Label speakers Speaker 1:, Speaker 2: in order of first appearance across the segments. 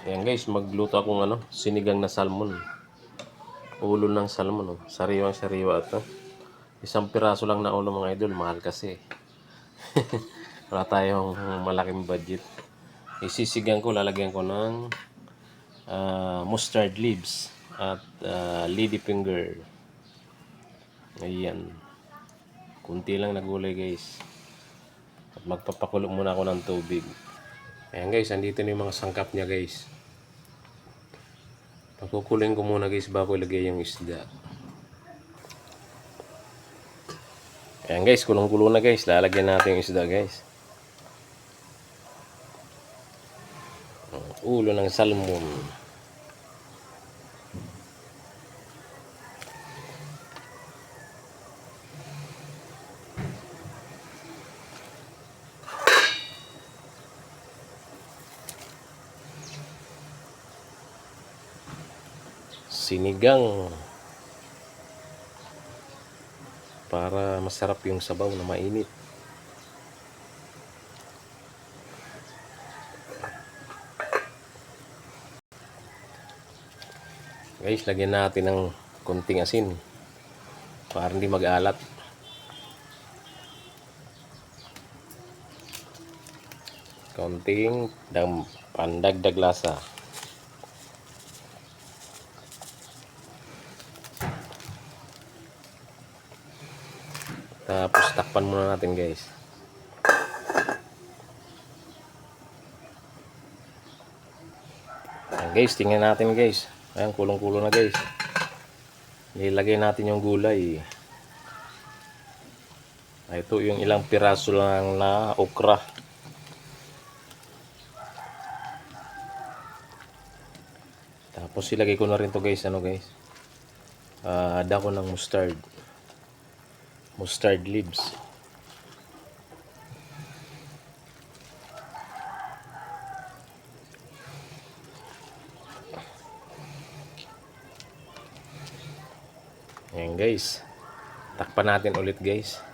Speaker 1: Ayan guys, magluto akong sinigang na salmon. Ulo ng salmon, oh. Sariwang-sariwa ito. Isang piraso lang na ulo mga idol, mahal kasi. Wala tayong malaking budget. Isisigang ko, lalagyan ko ng mustard leaves at lady finger. Ayan. Kunti lang na gulay guys. At magpapakulo muna ako ng tubig. Ayan guys, andito na yung mga sangkap niya guys. Pagkukulin ko muna guys bago ilagay yung isda. Ayan guys, kulong-kulo na guys. Lalagyan natin yung isda guys. Ulo ng salmon. Sinigang. Para masarap yung sabaw na mainit. Guys, lagyan natin ng konting asin para hindi mag-alat. Konting pandagdag lasa. Tapos takpan muna natin guys. Ayan guys, tingnan natin guys. Ayan, kulong-kulo na guys. Nilagay natin yung gulay. Ito yung ilang piraso lang na okra. Tapos ilagay ko na rin to guys, guys. Dako ng mustard. Mustard leaves. Ayan guys. Takpan natin ulit guys.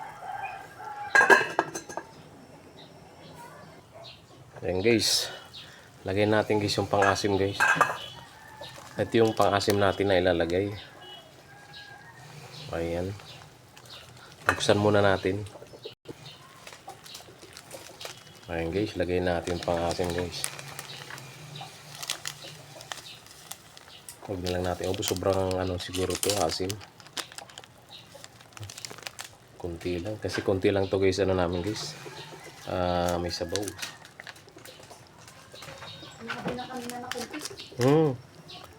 Speaker 1: Ayan guys. Lagay natin guys yung pang-asim guys. Ito yung pang-asim natin na ilalagay. Ayan. Buksan muna natin. Ayan guys. Lagay natin pang-asim guys. Huwag na lang natin. Sobrang siguro to asim. Kunti lang. Kasi kunti lang to guys. Namin guys. May sabaw.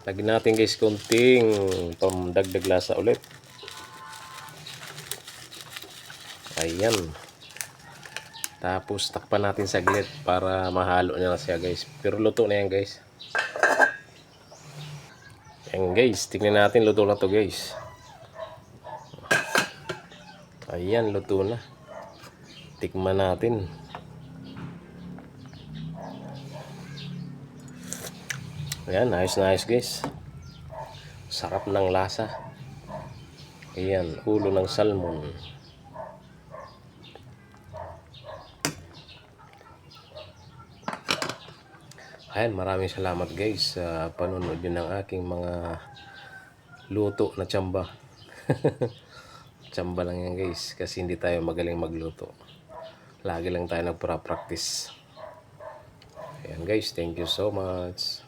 Speaker 1: Lagyan natin guys kunting pamdagdag lasa ulit. Ayan. Tapos takpan natin saglit para mahalo niya na siya guys. Pero luto na yan guys. Ayan guys. Tingnan natin, luto na to guys. Ayan, luto na. Tikman natin. Ayan, nice guys. Sarap ng lasa. Ayan, ulo ng salmon. Ayan, maraming salamat guys sa panonood yun ng aking mga luto na tsamba. Tsamba lang yan guys kasi hindi tayo magaling magluto. Lagi lang tayo nagpa-practice. Ayan guys, thank you so much.